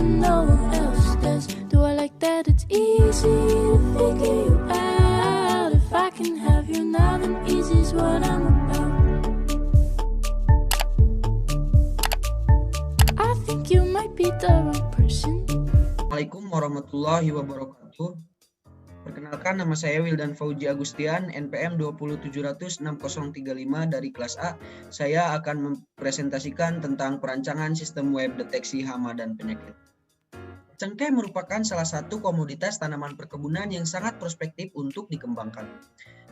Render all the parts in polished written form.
when no one else does. Do I like that it's easy to figure you out? If I can have you now, then easy's what I'm about. I think you might be the wrong person. Assalamualaikum warahmatullahi wabarakatuh. Perkenalkan, nama saya Wildan Fauji Agustian, NPM 207006035 dari kelas A. Saya akan mempresentasikan tentang perancangan sistem web deteksi hama dan penyakit. Cengkeh merupakan salah satu komoditas tanaman perkebunan yang sangat prospektif untuk dikembangkan.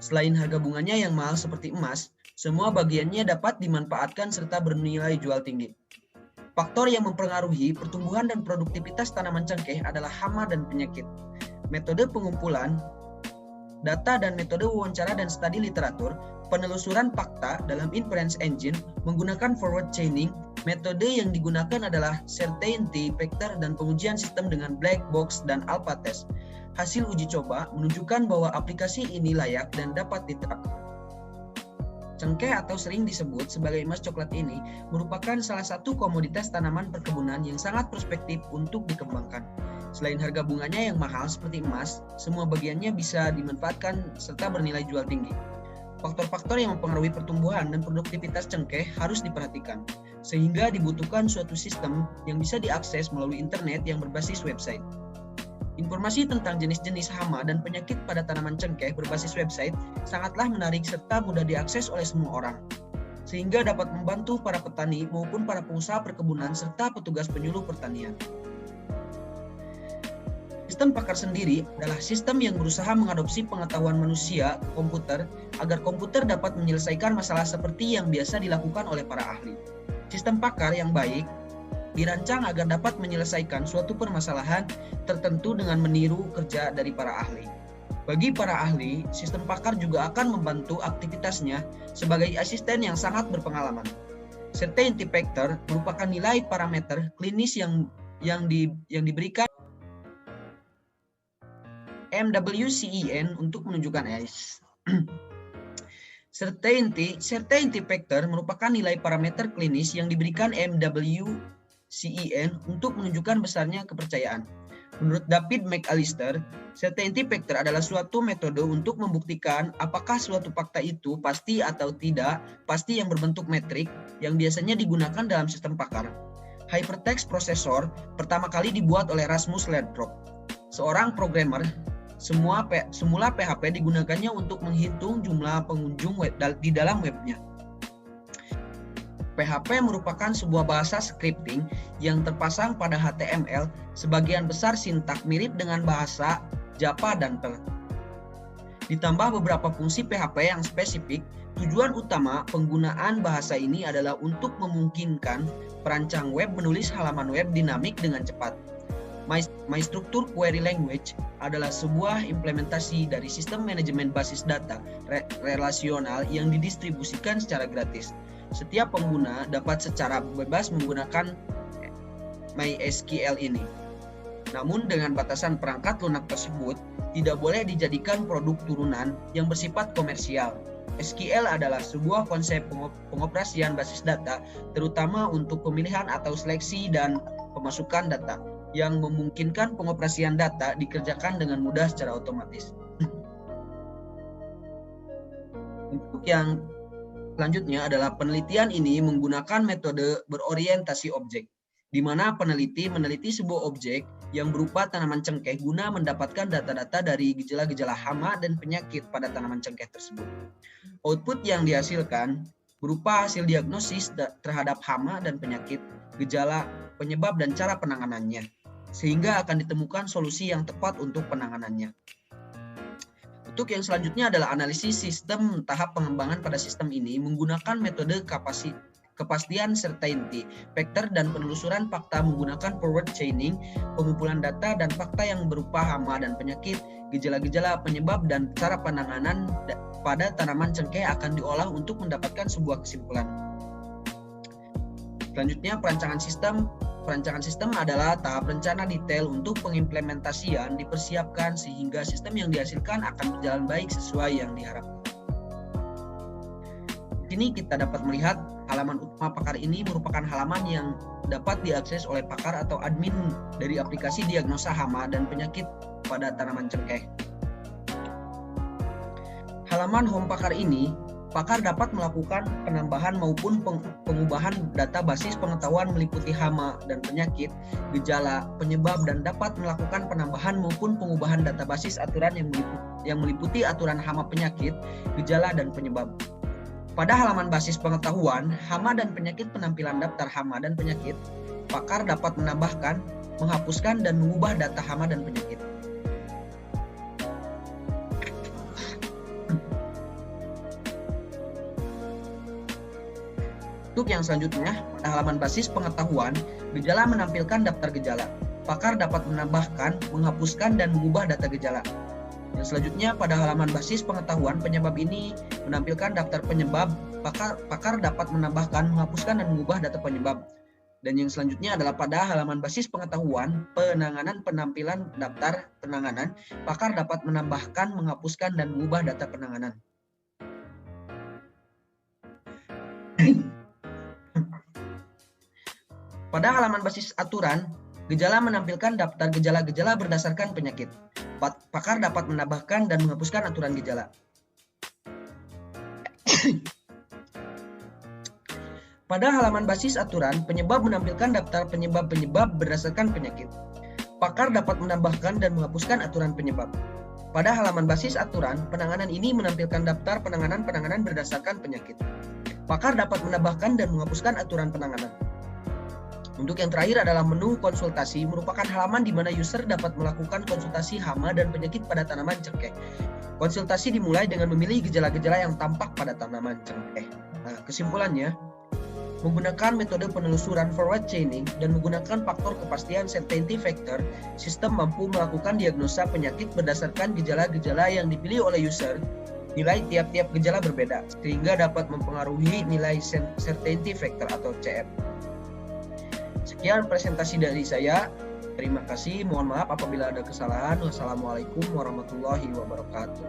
Selain harga bunganya yang mahal seperti emas, semua bagiannya dapat dimanfaatkan serta bernilai jual tinggi. Faktor yang mempengaruhi pertumbuhan dan produktivitas tanaman cengkeh adalah hama dan penyakit. Metode pengumpulan data dan metode wawancara dan studi literatur, penelusuran fakta dalam inference engine menggunakan forward chaining. Metode yang digunakan adalah certainty factor dan pengujian sistem dengan black box dan alpha test. Hasil uji coba menunjukkan bahwa aplikasi ini layak dan dapat diterapkan. Cengkeh atau sering disebut sebagai emas coklat ini merupakan salah satu komoditas tanaman perkebunan yang sangat prospektif untuk dikembangkan. Selain harga bunganya yang mahal seperti emas, semua bagiannya bisa dimanfaatkan serta bernilai jual tinggi. Faktor-faktor yang mempengaruhi pertumbuhan dan produktivitas cengkeh harus diperhatikan, sehingga dibutuhkan suatu sistem yang bisa diakses melalui internet yang berbasis website. Informasi tentang jenis-jenis hama dan penyakit pada tanaman cengkeh berbasis website sangatlah menarik serta mudah diakses oleh semua orang, sehingga dapat membantu para petani maupun para pengusaha perkebunan serta petugas penyuluh pertanian. Sistem pakar sendiri adalah sistem yang berusaha mengadopsi pengetahuan manusia ke komputer agar komputer dapat menyelesaikan masalah seperti yang biasa dilakukan oleh para ahli. Sistem pakar yang baik dirancang agar dapat menyelesaikan suatu permasalahan tertentu dengan meniru kerja dari para ahli. Bagi para ahli, sistem pakar juga akan membantu aktivitasnya sebagai asisten yang sangat berpengalaman. Certainty factor merupakan nilai parameter klinis yang diberikan MWCEN untuk menunjukkan Certainty factor merupakan nilai parameter klinis yang diberikan MWCEN untuk menunjukkan besarnya kepercayaan. Menurut David McAllister, certainty factor adalah suatu metode untuk membuktikan apakah suatu fakta itu pasti atau tidak pasti yang berbentuk metrik yang biasanya digunakan dalam sistem pakar. Hypertext Processor pertama kali dibuat oleh Rasmus Lerthrop, seorang programmer. Semula PHP digunakannya untuk menghitung jumlah pengunjung web di dalam webnya. PHP merupakan sebuah bahasa scripting yang terpasang pada HTML. Sebagian besar sintak mirip dengan bahasa Java dan Perl. Ditambah beberapa fungsi PHP yang spesifik, tujuan utama penggunaan bahasa ini adalah untuk memungkinkan perancang web menulis halaman web dinamik dengan cepat. MyStructure Query Language adalah sebuah implementasi dari sistem manajemen basis data relasional yang didistribusikan secara gratis. Setiap pengguna dapat secara bebas menggunakan MySQL ini. Namun dengan batasan perangkat lunak tersebut tidak boleh dijadikan produk turunan yang bersifat komersial. SQL adalah sebuah konsep pengoperasian basis data, terutama untuk pemilihan atau seleksi dan pemasukan data, yang memungkinkan pengoperasian data dikerjakan dengan mudah secara otomatis. Untuk yang selanjutnya adalah penelitian ini menggunakan metode berorientasi objek, di mana peneliti meneliti sebuah objek yang berupa tanaman cengkeh guna mendapatkan data-data dari gejala-gejala hama dan penyakit pada tanaman cengkeh tersebut. Output yang dihasilkan berupa hasil diagnosis terhadap hama dan penyakit, gejala, penyebab, dan cara penanganannya, sehingga akan ditemukan solusi yang tepat untuk penanganannya. Untuk yang selanjutnya adalah analisis sistem. Tahap pengembangan pada sistem ini menggunakan metode kepastian certainty factor dan penelusuran fakta menggunakan forward chaining, pengumpulan data dan fakta yang berupa hama dan penyakit, gejala-gejala, penyebab, dan cara penanganan pada tanaman cengkeh akan diolah untuk mendapatkan sebuah kesimpulan. Selanjutnya, perancangan sistem. Perancangan sistem adalah tahap rencana detail untuk pengimplementasian dipersiapkan sehingga sistem yang dihasilkan akan berjalan baik sesuai yang diharapkan. Di sini kita dapat melihat Halaman utama pakar ini merupakan halaman yang dapat diakses oleh pakar atau admin dari aplikasi diagnosa hama dan penyakit pada tanaman cengkeh. Halaman home pakar ini, pakar dapat melakukan penambahan maupun pengubahan data basis pengetahuan meliputi hama dan penyakit, gejala, penyebab, dan dapat melakukan penambahan maupun pengubahan data basis aturan yang meliputi aturan hama penyakit, gejala, dan penyebab. Pada halaman basis pengetahuan, hama dan penyakit penampilan daftar hama dan penyakit, pakar dapat menambahkan, menghapuskan, dan mengubah data hama dan penyakit. Untuk yang selanjutnya, pada halaman basis pengetahuan, gejala menampilkan daftar gejala. Pakar dapat menambahkan, menghapuskan, dan mengubah data gejala. Yang selanjutnya, pada halaman basis pengetahuan, penyebab ini menampilkan daftar penyebab. Pakar dapat menambahkan, menghapuskan, dan mengubah data penyebab. Dan yang selanjutnya adalah pada halaman basis pengetahuan, penanganan penampilan daftar penanganan, pakar dapat menambahkan, menghapuskan, dan mengubah data penanganan. Pada halaman basis aturan, gejala menampilkan daftar gejala-gejala berdasarkan penyakit. Pakar dapat menambahkan dan menghapuskan aturan gejala. Pada halaman basis aturan, penyebab menampilkan daftar penyebab-penyebab berdasarkan penyakit. Pakar dapat menambahkan dan menghapuskan aturan penyebab. Pada halaman basis aturan, penanganan ini menampilkan daftar penanganan berdasarkan penyakit. Pakar dapat menambahkan dan menghapuskan aturan penanganan. Untuk yang terakhir adalah menu konsultasi, merupakan halaman di mana user dapat melakukan konsultasi hama dan penyakit pada tanaman cengkeh. Konsultasi dimulai dengan memilih gejala-gejala yang tampak pada tanaman cengkeh. Nah, kesimpulannya, menggunakan metode penelusuran forward chaining dan menggunakan faktor kepastian certainty factor, sistem mampu melakukan diagnosa penyakit berdasarkan gejala-gejala yang dipilih oleh user. Nilai tiap-tiap gejala berbeda, sehingga dapat mempengaruhi nilai certainty factor atau CF. Sekian presentasi dari saya. Terima kasih. Mohon maaf apabila ada kesalahan. Wassalamualaikum warahmatullahi wabarakatuh.